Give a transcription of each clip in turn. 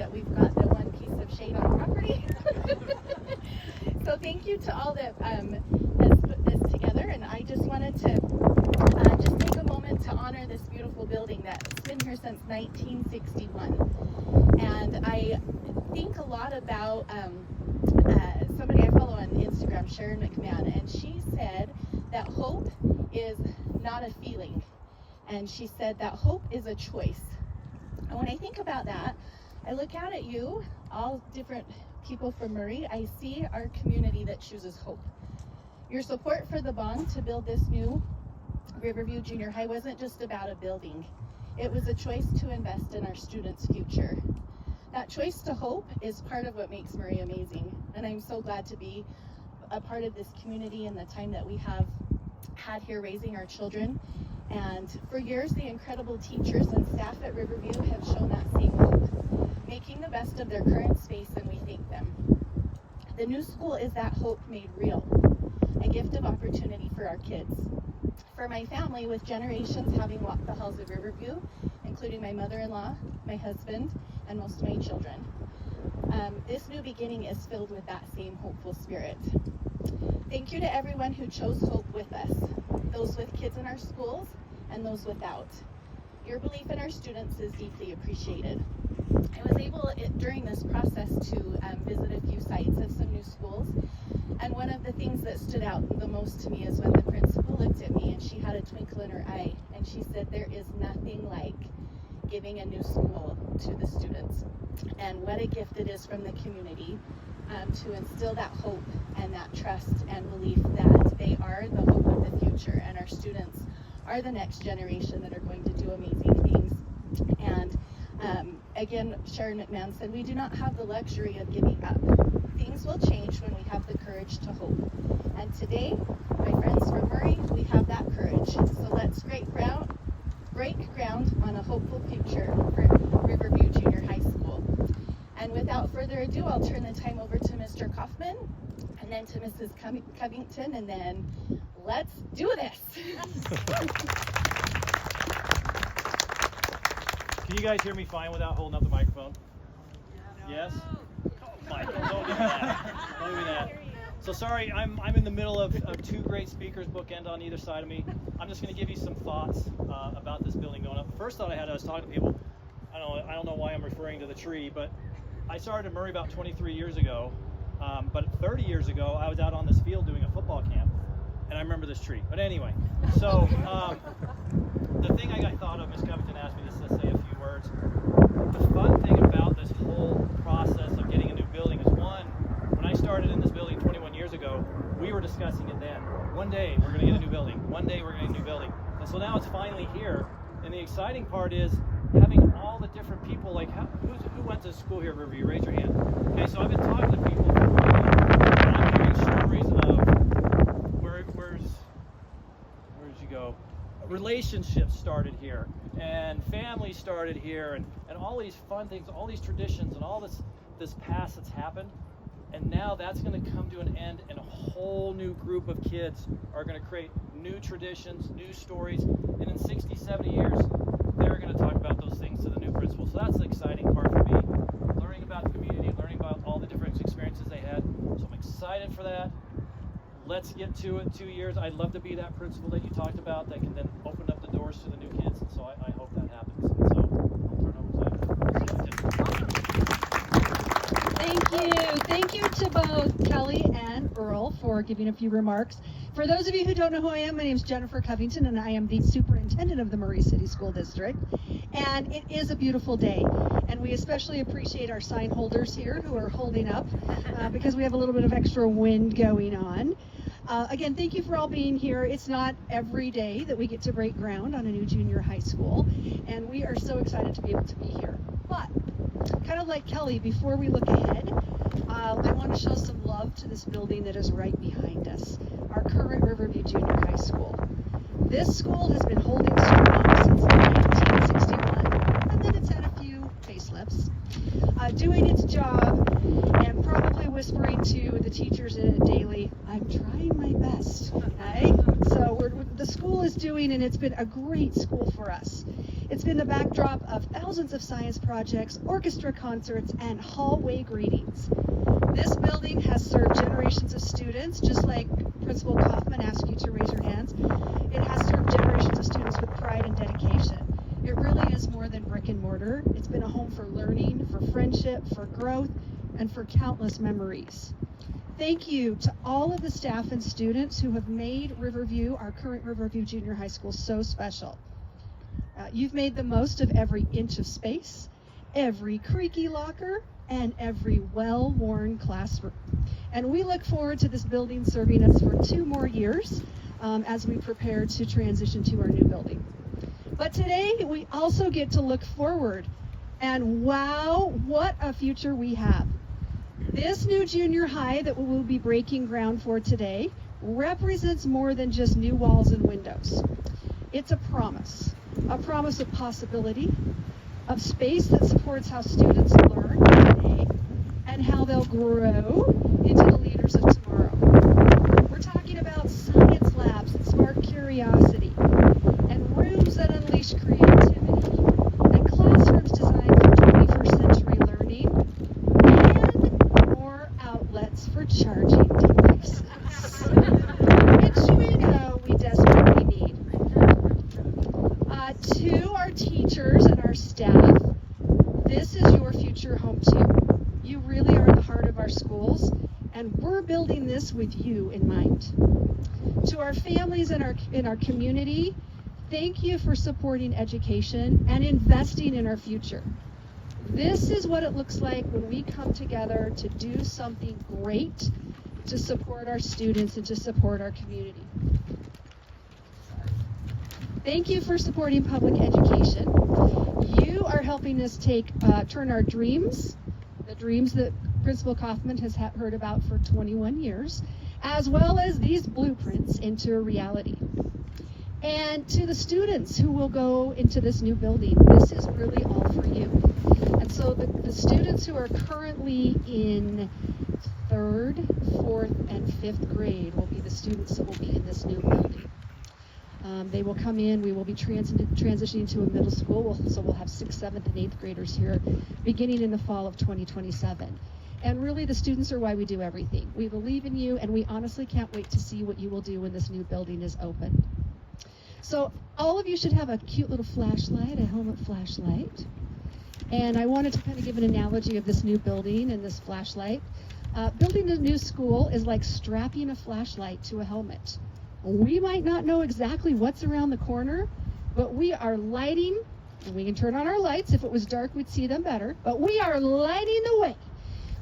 that we've got the one piece of shade on property. So thank you to all that has put this together, and I just wanted to just take a moment to honor this beautiful building that's been here since 1961. And I think a lot about somebody I follow on Instagram, Sharon McMahon, and she said that hope is not a feeling, and she said that hope is a choice. And when I think about that, I look out at you, all different people from Murray. I see our community that chooses hope. Your support for the bond to build this new Riverview Junior High wasn't just about a building. It was a choice to invest in our students' future. That choice to hope is part of what makes Murray amazing, and I'm so glad to be a part of this community and the time that we have had here raising our children. And for years, the incredible teachers and staff at Riverview have shown that same hope, making the best of their current space, and we thank them. The new school is that hope made real, a gift of opportunity for our kids. For my family, with generations having walked the halls of Riverview, including my mother-in-law, my husband, and most of my children, this new beginning is filled with that same hopeful spirit. Thank you to everyone who chose hope with us, those with kids in our schools and those without. Your belief in our students is deeply appreciated. I was able, during this process, to visit a few sites of some new schools, and one of the things that stood out the most to me is when the principal looked at me and she had a twinkle in her eye, and she said, "There is nothing like giving a new school to the students." And what a gift it is from the community to instill that hope and that trust and belief that they are the hope of the future, and our students are the next generation that are going to do amazing things. And again, Sharon McMahon said, "We do not have the luxury of giving up. Things will change when we have the courage to hope." And today, my friends from Murray, we have that courage. So let's break ground on a hopeful future for Riverview Junior High School. And without further ado, I'll turn the time over to Mr. Kaufman, and then to Mrs. Covington, and then let's do this. Can you guys hear me fine without holding up the microphone? Yes? Oh, Michael, don't do that. Don't do that. So sorry, I'm in the middle of two great speakers bookend on either side of me. I'm just going to give you some thoughts about this building going up. The first thought I was talking to people. I don't know why I'm referring to the tree, but I started at Murray about 23 years ago. But 30 years ago, I was out on this field doing a football camp, and I remember this tree. But anyway, so the thing I thought of, Ms. Covington asked me to say a few words. The fun thing about this whole process of getting a new building is, one, when I started in this building 21 years ago, we were discussing it then. One day we're going to get a new building. One day we're going to get a new building. And so now it's finally here. And the exciting part is having all the different people, like who went to school here at Riverview? Raise your hand. Okay, so I've been talking to people for a while, and I'm hearing stories of where'd you go? Relationships started here, and families started here, and all these fun things, all these traditions, and all this past that's happened. And now that's going to come to an end, and a whole new group of kids are going to create new traditions, new stories, and in 60, 70 years, they're going to talk about those things to the new principal. So that's the exciting part for me, learning about the community, learning about all the different experiences they had. So I'm excited for that. Let's get to it. 2 years. I'd love to be that principal that you talked about that can then open up the doors to the new kids. And so I hope that happens. And so I'll turn over to Thank you to both Kelly and Earl for giving a few remarks. For those of you who don't know who I am, my name is Jennifer Covington, and I am the superintendent of the Murray City School District. And it is a beautiful day, and we especially appreciate our sign holders here who are holding up because we have a little bit of extra wind going on. Again, thank you for all being here. It's not every day that we get to break ground on a new junior high school, and we are so excited to be able to be here. But kind of like Kelly, before we look ahead, I want to show some love to this building that is right behind us, our current Riverview Junior High School. This school has been holding strong since 1961, and then it's had a few facelifts, doing its job and probably whispering to the teachers in it daily, "I'm trying my best." Okay? So the school is doing, and it's been a great school for us. It's been the backdrop of thousands of science projects, orchestra concerts, and hallway greetings. This building has served generations of students, just like Principal Kaufman asked you to raise your hands. It has served generations of students with pride and dedication. It really is more than brick and mortar. It's been a home for learning, for friendship, for growth, and for countless memories. Thank you to all of the staff and students who have made Riverview, our current Riverview Junior High School, so special. You've made the most of every inch of space, every creaky locker, and every well-worn classroom. And we look forward to this building serving us for 2 more years as we prepare to transition to our new building. But today, we also get to look forward, and wow, what a future we have. This new junior high that we will be breaking ground for today represents more than just new walls and windows. It's a promise of possibility, of space that supports how students learn today and how they'll grow into the leaders of tomorrow. We're talking about science labs that spark curiosity, and rooms that unleash creativity, and classrooms designed for 21st century learning, and more outlets for charging devices, which we know we desperately need. To our teachers and our staff, this is your future home too. You really are the heart of our schools, and we're building this with you in mind. To our families and in our community, thank you for supporting education and investing in our future. This is what it looks like when we come together to do something great to support our students and to support our community. Thank you for supporting public education. You are helping us turn our dreams, the dreams that Principal Kaufman has heard about for 21 years, as well as these blueprints, into a reality. And to the students who will go into this new building, this is really all for you. And so the students who are currently in 3rd, 4th, and 5th grade will be the students that will be in this new building. They will come in, we will be transitioning to a middle school, so we'll have 6th, 7th, and 8th graders here beginning in the fall of 2027. And really, the students are why we do everything. We believe in you, and we honestly can't wait to see what you will do when this new building is open. So all of you should have a cute little flashlight, a helmet flashlight. And I wanted to kind of give an analogy of this new building and this flashlight. Building a new school is like strapping a flashlight to a helmet. We might not know exactly what's around the corner, but we are lighting, and we can turn on our lights. If it was dark, we'd see them better, but we are lighting the way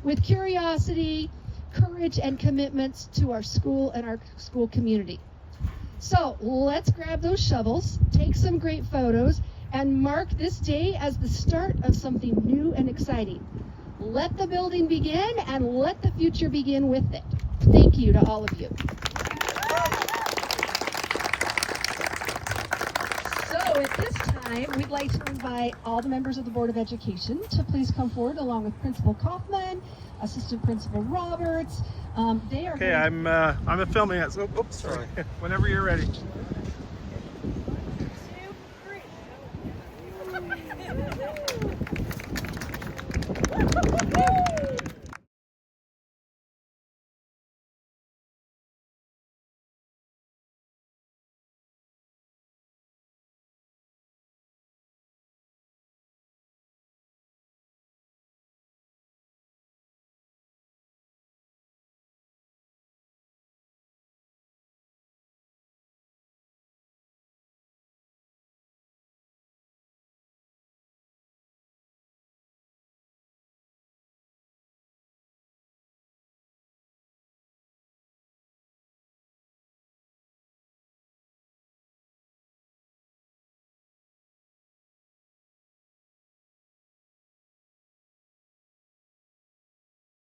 with curiosity, courage, and commitments to our school and our school community. So let's grab those shovels, take some great photos, and mark this day as the start of something new and exciting. Let the building begin, and let the future begin with it. Thank you to all of you. So at this time, we'd like to invite all the members of the Board of Education to please come forward, along with Principal Kaufman, Assistant Principal Roberts. They are okay. I'm filming it. So, oops, sorry. Whenever you're ready. 2, 3.